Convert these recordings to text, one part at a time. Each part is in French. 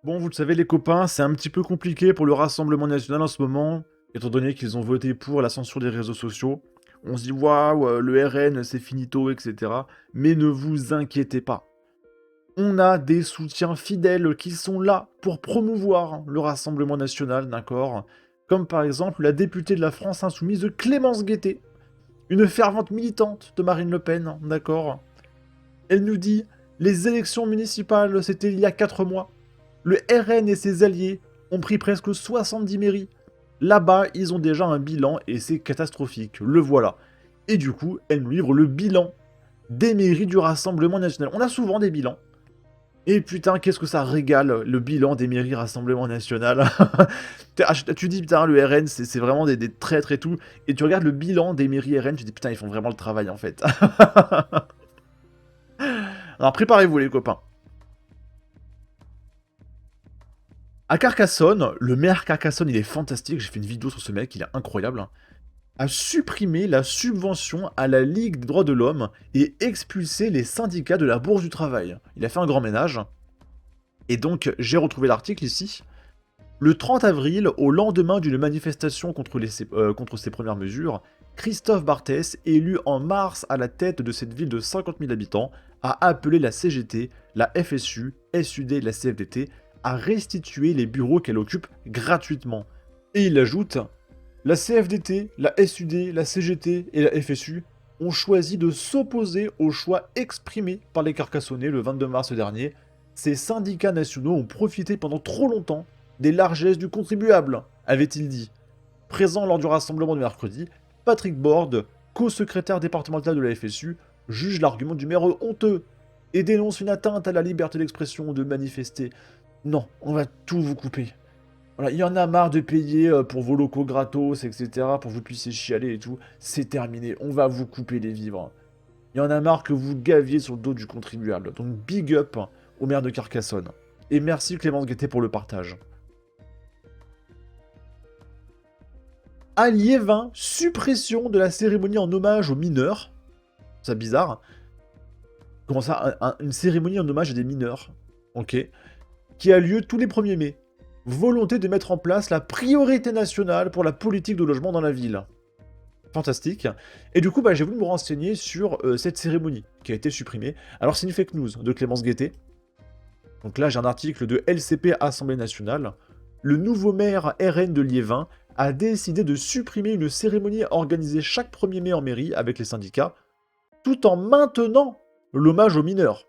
Bon, vous le savez, les copains, c'est un petit peu compliqué pour le Rassemblement national en ce moment, étant donné qu'ils ont voté pour la censure des réseaux sociaux. On se dit, waouh, le RN, c'est finito, etc. Mais ne vous inquiétez pas. On a des soutiens fidèles qui sont là pour promouvoir le Rassemblement national, d'accord? Comme par exemple la députée de la France insoumise Clémence Guettet, une fervente militante de Marine Le Pen, d'accord? Elle nous dit, les élections municipales, c'était il y a 4 mois. Le RN et ses alliés ont pris presque 70 mairies. Là-bas, ils ont déjà un bilan et c'est catastrophique. Le voilà. Et du coup, elle nous livre le bilan des mairies du Rassemblement national. On a souvent des bilans. Et putain, qu'est-ce que ça régale, le bilan des mairies Rassemblement national. Tu dis, putain, le RN, c'est vraiment des traîtres et tout. Et tu regardes le bilan des mairies RN, tu dis, putain, ils font vraiment le travail, en fait. Alors, préparez-vous, les copains. À Carcassonne, le maire Carcassonne, il est fantastique. J'ai fait une vidéo sur ce mec, il est incroyable, hein, a supprimé la subvention à la Ligue des droits de l'homme et expulsé les syndicats de la Bourse du Travail. Il a fait un grand ménage. Et donc, j'ai retrouvé l'article ici. Le 30 avril, au lendemain d'une manifestation contre ces premières mesures, Christophe Barthès, élu en mars à la tête de cette ville de 50 000 habitants, a appelé la CGT, la FSU, SUD et la CFDT à restituer les bureaux qu'elle occupe gratuitement. Et il ajoute, la CFDT, la SUD, la CGT et la FSU ont choisi de s'opposer au choix exprimé par les Carcassonnais le 22 mars dernier. Ces syndicats nationaux ont profité pendant trop longtemps des largesses du contribuable, avait-il dit. Présent lors du rassemblement de mercredi, Patrick Borde, co-secrétaire départemental de la FSU, juge l'argument du maire honteux et dénonce une atteinte à la liberté d'expression de manifester. Non, on va tout vous couper. Voilà, il y en a marre de payer pour vos locaux gratos, etc., pour que vous puissiez chialer et tout. C'est terminé, on va vous couper les vivres. Il y en a marre que vous gaviez sur le dos du contribuable. Donc big up au maire de Carcassonne. Et merci Clémence Guettet pour le partage. À Liévin, suppression de la cérémonie en hommage aux mineurs. C'est bizarre. Comment ça, une cérémonie en hommage à des mineurs. Ok. Qui a lieu tous les 1er mai. Volonté de mettre en place la priorité nationale pour la politique de logement dans la ville. Fantastique. Et du coup, j'ai voulu me renseigner sur cette cérémonie qui a été supprimée. Alors, c'est une fake news de Clémence Guettet. Donc là, j'ai un article de LCP Assemblée nationale. Le nouveau maire RN de Liévin a décidé de supprimer une cérémonie organisée chaque 1er mai en mairie avec les syndicats, tout en maintenant l'hommage aux mineurs.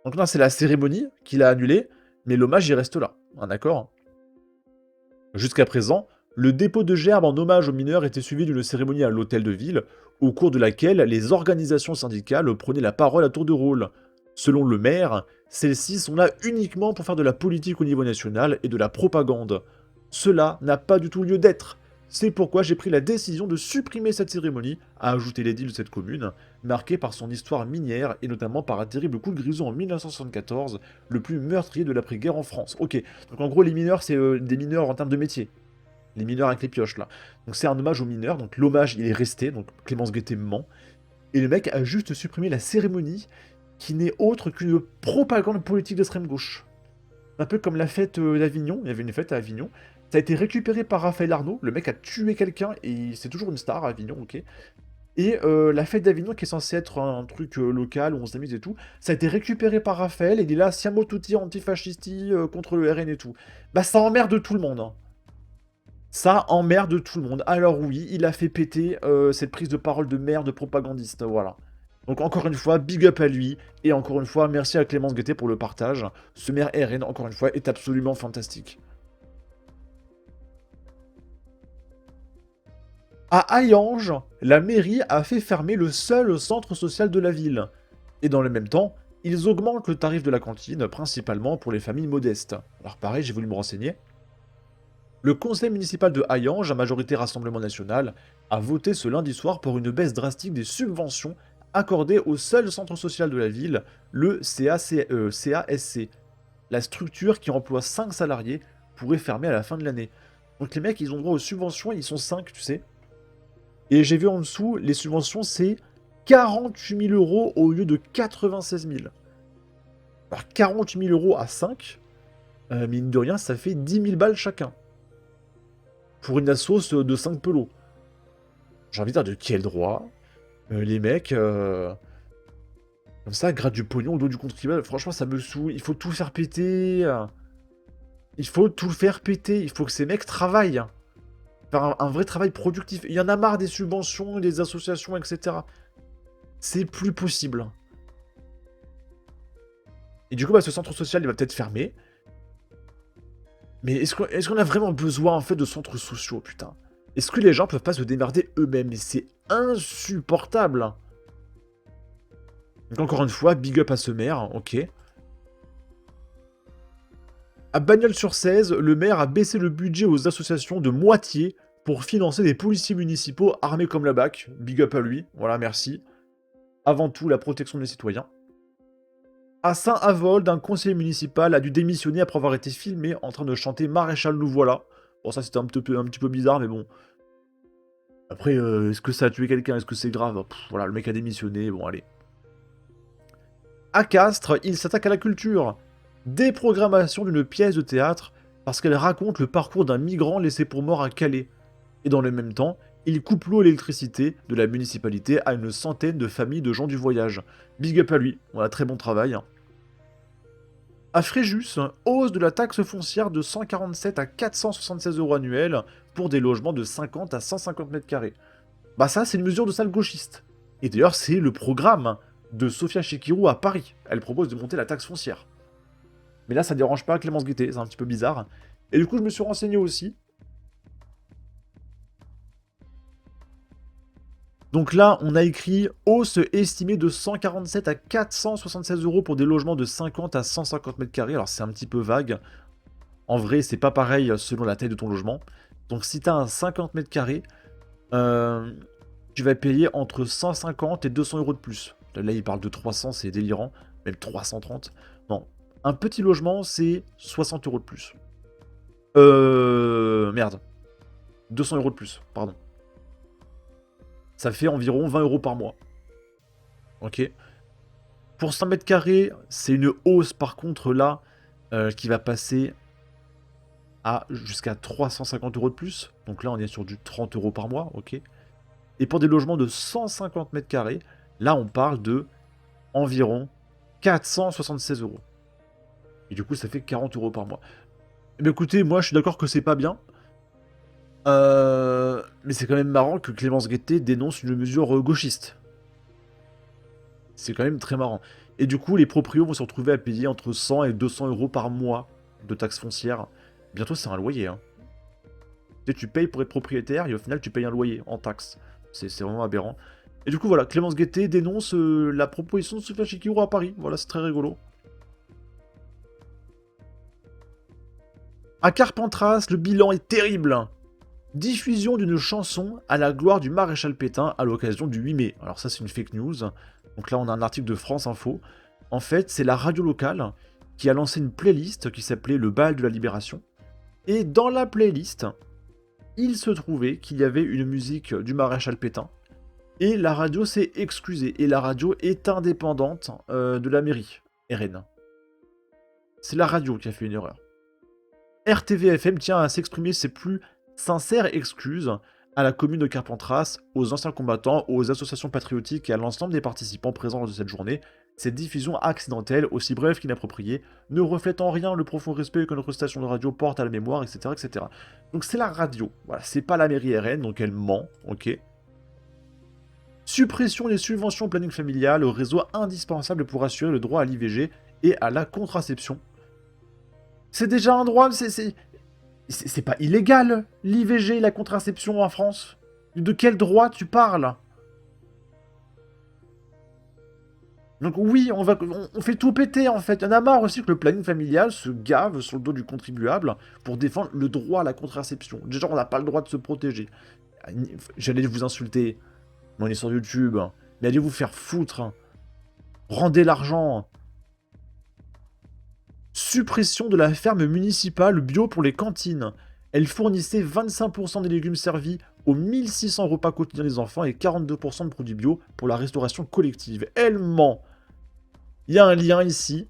Donc là, c'est la cérémonie qu'il a annulée, mais l'hommage, il reste là. D'accord ? Jusqu'à présent, le dépôt de gerbes en hommage aux mineurs était suivi d'une cérémonie à l'hôtel de ville, au cours de laquelle les organisations syndicales prenaient la parole à tour de rôle. Selon le maire, celles-ci sont là uniquement pour faire de la politique au niveau national et de la propagande. Cela n'a pas du tout lieu d'être. C'est pourquoi j'ai pris la décision de supprimer cette cérémonie, a ajouté l'édile de cette commune, marquée par son histoire minière et notamment par un terrible coup de grisou en 1974, le plus meurtrier de l'après-guerre en France. Ok, donc en gros les mineurs c'est des mineurs en termes de métier. Les mineurs avec les pioches là. Donc c'est un hommage aux mineurs, donc l'hommage il est resté, donc Clémence Guettet ment. Et le mec a juste supprimé la cérémonie qui n'est autre qu'une propagande politique d'extrême gauche. Un peu comme la fête d'Avignon, il y avait une fête à Avignon. Ça a été récupéré par Raphaël Arnaud, le mec a tué quelqu'un et c'est toujours une star à Avignon, ok. Et la fête d'Avignon, qui est censée être un truc local où on s'amuse et tout, ça a été récupéré par Raphaël et il est là, siamo tutti antifascisti contre le RN et tout. Bah ça emmerde tout le monde, hein. Ça emmerde tout le monde. Alors oui, il a fait péter cette prise de parole de merde propagandiste, voilà. Donc encore une fois, big up à lui, et encore une fois, merci à Clémence Guettet pour le partage. Ce maire RN, encore une fois, est absolument fantastique. À Hayange, la mairie a fait fermer le seul centre social de la ville. Et dans le même temps, ils augmentent le tarif de la cantine, principalement pour les familles modestes. Alors pareil, j'ai voulu me renseigner. Le conseil municipal de Hayange, à majorité Rassemblement national, a voté ce lundi soir pour une baisse drastique des subventions accordées au seul centre social de la ville, le CASC. La structure qui emploie 5 salariés pourrait fermer à la fin de l'année. Donc les mecs, ils ont droit aux subventions, ils sont 5, tu sais. Et j'ai vu en dessous, les subventions, c'est 48 000 euros au lieu de 96 000. Alors 48 000 euros à 5, mine de rien, ça fait 10 000 balles chacun. Pour une assos de 5 pelots. J'ai envie de dire, de quel droit les mecs, comme ça, grattent du pognon au dos du contribuable. Franchement, ça me saoule. Il faut tout faire péter. Il faut tout faire péter. Il faut que ces mecs travaillent. Faire un vrai travail productif. Il y en a marre des subventions, des associations, etc. C'est plus possible. Et du coup, bah, ce centre social, il va peut-être fermer. Mais est-ce qu'on a vraiment besoin, en fait, de centres sociaux, putain? Est-ce que les gens peuvent pas se démerder eux-mêmes? Mais c'est insupportable. Donc encore une fois, big up à ce maire, ok. À Bagnols-sur-Cèze, le maire a baissé le budget aux associations de moitié pour financer des policiers municipaux armés comme la BAC. Big up à lui, voilà, merci. Avant tout, la protection des citoyens. À Saint-Avold, un conseiller municipal a dû démissionner après avoir été filmé en train de chanter Maréchal nous voilà. Bon, ça c'était un petit peu bizarre, mais bon. Après, est-ce que ça a tué quelqu'un? Est-ce que c'est grave? Pff, voilà, le mec a démissionné, bon allez. À Castres, il s'attaque à la culture. Déprogrammation d'une pièce de théâtre parce qu'elle raconte le parcours d'un migrant laissé pour mort à Calais. Et dans le même temps, il coupe l'eau et l'électricité de la municipalité à une centaine de familles de gens du voyage. Big up à lui, voilà, très bon travail. À Fréjus, hausse de la taxe foncière de 147 à 476 euros annuels pour des logements de 50 à 150 mètres carrés. Bah ça, c'est une mesure de sale gauchiste. Et d'ailleurs, c'est le programme de Sophia Chikirou à Paris. Elle propose de monter la taxe foncière. Mais là, ça dérange pas Clémence Guettet, c'est un petit peu bizarre. Et du coup, je me suis renseigné aussi. Donc là, on a écrit hausse estimée de 147 à 476 euros pour des logements de 50 à 150 mètres carrés. Alors c'est un petit peu vague. En vrai, c'est pas pareil selon la taille de ton logement. Donc si tu as un 50 mètres carrés, tu vas payer entre 150 et 200 euros de plus. Là, il parle de 300, c'est délirant. Même 330. Non. Un petit logement, c'est 60 euros de plus. Merde. 200 euros de plus, pardon. Ça fait environ 20 euros par mois. Ok. Pour 100 mètres carrés, c'est une hausse par contre là qui va passer à jusqu'à 350 euros de plus. Donc là, on est sur du 30 euros par mois, ok. Et pour des logements de 150 mètres carrés, là, on parle de environ 476 euros. Et du coup, ça fait 40 euros par mois. Mais écoutez, moi, je suis d'accord que c'est pas bien. Mais c'est quand même marrant que Clémence Guettet dénonce une mesure gauchiste. C'est quand même très marrant. Et du coup, les proprios vont se retrouver à payer entre 100 et 200 euros par mois de taxes foncières. Bientôt, c'est un loyer. Hein. Tu payes pour être propriétaire et au final, tu payes un loyer en taxes. C'est vraiment aberrant. Et du coup, voilà, Clémence Guettet dénonce la proposition de Sophia Chikirou à Paris. Voilà, c'est très rigolo. À Carpentras, le bilan est terrible. Diffusion d'une chanson à la gloire du maréchal Pétain à l'occasion du 8 mai. Alors ça, c'est une fake news. Donc là, on a un article de France Info. En fait, c'est la radio locale qui a lancé une playlist qui s'appelait Le Bal de la Libération. Et dans la playlist, il se trouvait qu'il y avait une musique du maréchal Pétain. Et la radio s'est excusée. Et la radio est indépendante de la mairie, RN. C'est la radio qui a fait une erreur. RTVFM tient à s'exprimer ses plus sincères excuses à la commune de Carpentras, aux anciens combattants, aux associations patriotiques et à l'ensemble des participants présents lors de cette journée. Cette diffusion accidentelle, aussi brève qu'inappropriée, ne reflète en rien le profond respect que notre station de radio porte à la mémoire, etc. etc. Donc c'est la radio, voilà, c'est pas la mairie RN, donc elle ment, ok. Suppression des subventions au planning familial, au réseau indispensable pour assurer le droit à l'IVG et à la contraception. C'est déjà un droit, c'est pas illégal, l'IVG et la contraception en France. De quel droit tu parles? Donc oui, on fait tout péter en fait. Il y en a marre aussi que le planning familial se gave sur le dos du contribuable pour défendre le droit à la contraception. Déjà, on n'a pas le droit de se protéger. J'allais vous insulter. On est sur YouTube. Mais allez vous faire foutre. Rendez l'argent. Suppression de la ferme municipale bio pour les cantines. Elle fournissait 25% des légumes servis aux 1600 repas quotidiens des enfants et 42% de produits bio pour la restauration collective. Elle ment. Il y a un lien ici.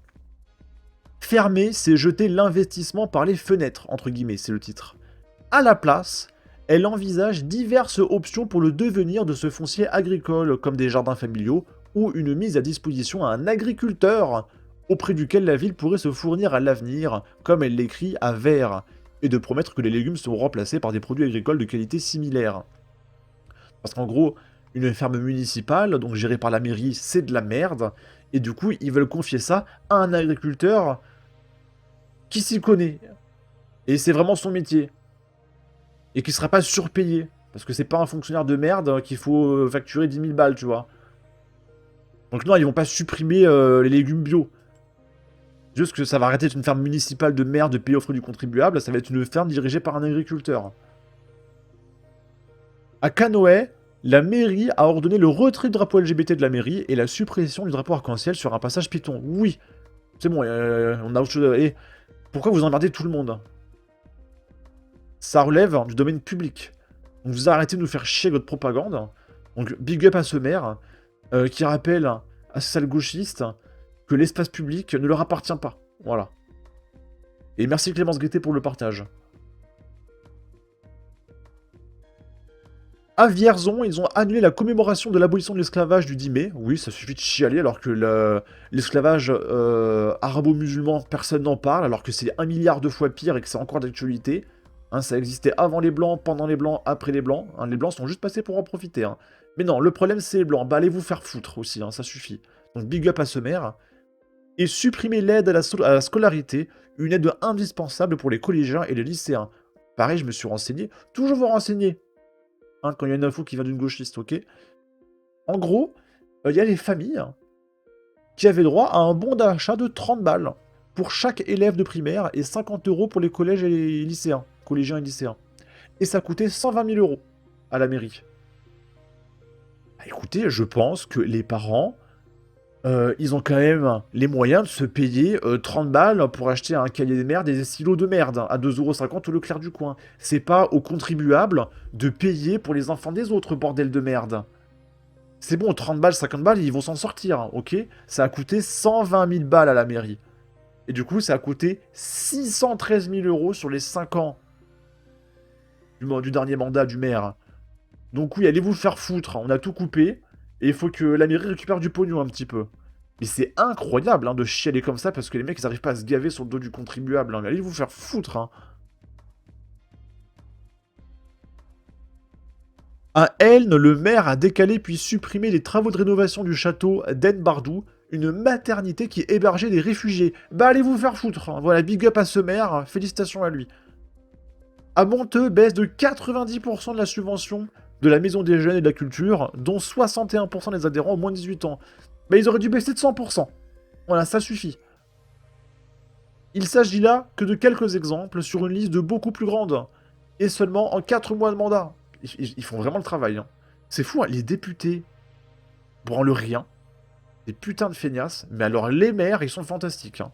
Fermer, c'est jeter l'investissement par les fenêtres, entre guillemets, c'est le titre. À la place, elle envisage diverses options pour le devenir de ce foncier agricole, comme des jardins familiaux ou une mise à disposition à un agriculteur, auprès duquel la ville pourrait se fournir à l'avenir, comme elle l'écrit à Vert, et de promettre que les légumes seront remplacés par des produits agricoles de qualité similaire. Parce qu'en gros, une ferme municipale, donc gérée par la mairie, c'est de la merde, et du coup, ils veulent confier ça à un agriculteur qui s'y connaît. Et c'est vraiment son métier. Et qui sera pas surpayé. Parce que c'est pas un fonctionnaire de merde qu'il faut facturer 10 000 balles, tu vois. Donc non, ils vont pas supprimer les légumes bio. Juste que ça va arrêter d'être une ferme municipale de merde payée au frais du contribuable, ça va être une ferme dirigée par un agriculteur. À Canoë, la mairie a ordonné le retrait du drapeau LGBT de la mairie et la suppression du drapeau arc-en-ciel sur un passage piéton. Oui, c'est bon, on a autre chose à... Et pourquoi vous emmerdez tout le monde? Ça relève du domaine public. Donc vous arrêtez de nous faire chier avec votre propagande. Donc big up à ce maire qui rappelle à ces sales gauchistes que l'espace public ne leur appartient pas. Voilà. Et merci Clémence Guettet pour le partage. À Vierzon, ils ont annulé la commémoration de l'abolition de l'esclavage du 10 mai. Oui, ça suffit de chialer alors que l'esclavage arabo-musulman, personne n'en parle, alors que c'est 1 milliard de fois pire et que c'est encore d'actualité. Hein, ça existait avant les Blancs, pendant les Blancs, après les Blancs. Hein, les Blancs sont juste passés pour en profiter. Hein. Mais non, le problème c'est les Blancs. Bah allez vous faire foutre aussi, hein, ça suffit. Donc big up à ce maire. Et supprimer l'aide à la scolarité, une aide indispensable pour les collégiens et les lycéens. Pareil, je me suis renseigné. Toujours vous renseigner. Hein, quand il y a une info qui vient d'une gauchiste, ok. En gros, il y a les familles qui avaient droit à un bon d'achat de 30 balles pour chaque élève de primaire et 50 € pour les collèges et les lycéens, collégiens et lycéens. Et ça coûtait 120 000 € à la mairie. Bah, écoutez, je pense que les parents, ils ont quand même les moyens de se payer 30 balles pour acheter un cahier de merde et des stylos de merde à 2,50 € au Leclerc du coin. C'est pas aux contribuables de payer pour les enfants des autres, bordel de merde. C'est bon, 30 balles, 50 balles, ils vont s'en sortir, ok? Ça a coûté 120 000 balles à la mairie. Et du coup, ça a coûté 613 000 € sur les 5 ans du dernier mandat du maire. Donc oui, allez vous faire foutre, on a tout coupé, et il faut que la mairie récupère du pognon un petit peu. Mais c'est incroyable hein, de chialer comme ça, parce que les mecs, ils arrivent pas à se gaver sur le dos du contribuable. Hein. Mais allez vous faire foutre, hein. À Elne, le maire a décalé puis supprimé les travaux de rénovation du château d'Aisne-Bardou, une maternité qui hébergeait des réfugiés. Bah allez vous faire foutre, hein. Voilà, big up à ce maire, félicitations à lui. À Monteux, baisse de 90% de la subvention de la Maison des Jeunes et de la Culture, dont 61% des adhérents ont moins de 18 ans. Bah ils auraient dû baisser de 100%. Voilà, ça suffit. Il s'agit là que de quelques exemples sur une liste de beaucoup plus grande. Et seulement en 4 mois de mandat. Ils font vraiment le travail. Hein. C'est fou, hein, les députés branlent rien. Des putains de feignasses. Mais alors les maires, ils sont fantastiques. Hein.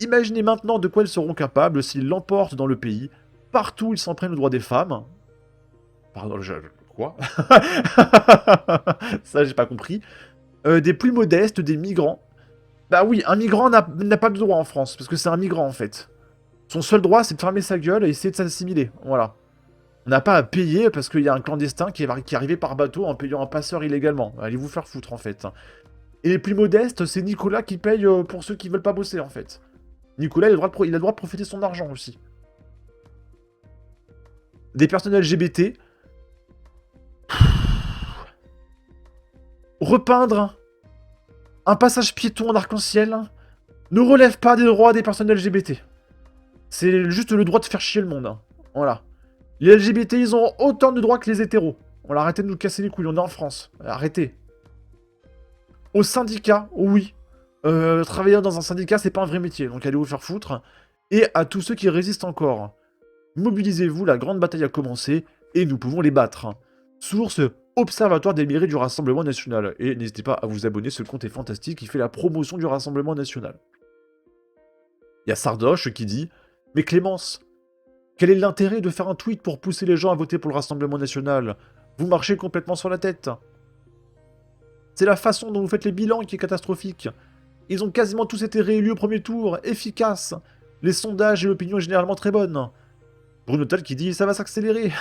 Imaginez maintenant de quoi ils seront capables s'ils l'emportent dans le pays. Partout, ils s'en prennent aux droits des femmes. Pardon, quoi? Ça, j'ai pas compris. Des plus modestes, des migrants. Bah oui, un migrant n'a pas de droit en France, parce que c'est un migrant en fait. Son seul droit, c'est de fermer sa gueule et essayer de s'assimiler. Voilà. On n'a pas à payer parce qu'il y a un clandestin qui est arrivé par bateau en payant un passeur illégalement. Allez vous faire foutre en fait. Et les plus modestes, c'est Nicolas qui paye pour ceux qui veulent pas bosser en fait. Nicolas, il a le droit de profiter de son argent aussi. Des personnes LGBT. Repeindre un passage piéton en arc-en-ciel ne relève pas des droits des personnes LGBT. C'est juste le droit de faire chier le monde. Hein. Voilà. Les LGBT, ils ont autant de droits que les hétéros. On va arrêter de nous casser les couilles, on est en France. Arrêtez. Au syndicat, oui. Travailler dans un syndicat, c'est pas un vrai métier, donc allez vous faire foutre. Et à tous ceux qui résistent encore. Mobilisez-vous, la grande bataille a commencé, et nous pouvons les battre. Source Observatoire des mairies du Rassemblement National. Et n'hésitez pas à vous abonner, ce compte est fantastique, il fait la promotion du Rassemblement National. Il y a Sardoche qui dit « Mais Clémence, quel est l'intérêt de faire un tweet pour pousser les gens à voter pour le Rassemblement National? Vous marchez complètement sur la tête. C'est la façon dont vous faites les bilans qui est catastrophique. Ils ont quasiment tous été réélus au premier tour, efficaces. Les sondages et l'opinion généralement très bonne. Bruno Tal qui dit ça va s'accélérer.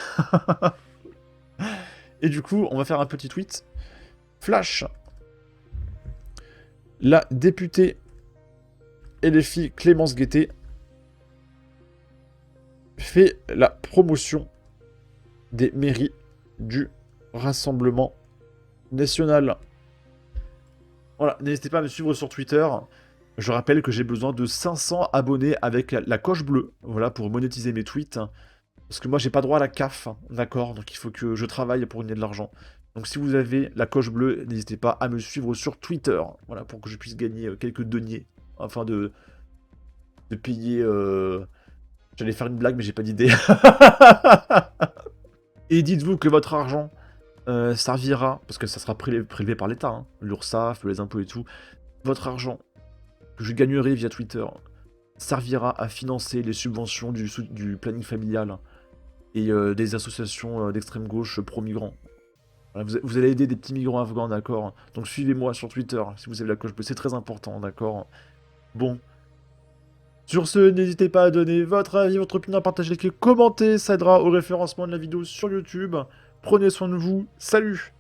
Et du coup, on va faire un petit tweet. Flash. La députée LFI Clémence Guettet fait la promotion des mairies du Rassemblement National. Voilà, n'hésitez pas à me suivre sur Twitter. Je rappelle que j'ai besoin de 500 abonnés avec la coche bleue, voilà, pour monétiser mes tweets. Parce que moi, j'ai pas droit à la CAF, d'accord? Donc il faut que je travaille pour gagner de l'argent. Donc si vous avez la coche bleue, n'hésitez pas à me suivre sur Twitter, voilà, pour que je puisse gagner quelques deniers, afin de payer... J'allais faire une blague, mais j'ai pas d'idée. Et dites-vous que votre argent servira, parce que ça sera prélevé par l'État, hein, l'URSSAF, les impôts et tout, votre argent que je gagnerai via Twitter servira à financer les subventions du planning familial et des associations d'extrême gauche pro-migrants. Voilà, vous allez aider des petits migrants afghans, d'accord? Donc suivez-moi sur Twitter si vous avez la coche bleue, c'est très important, d'accord? Bon. Sur ce, n'hésitez pas à donner votre avis, votre opinion, à partager, liker, commenter, ça aidera au référencement de la vidéo sur YouTube. Prenez soin de vous, salut!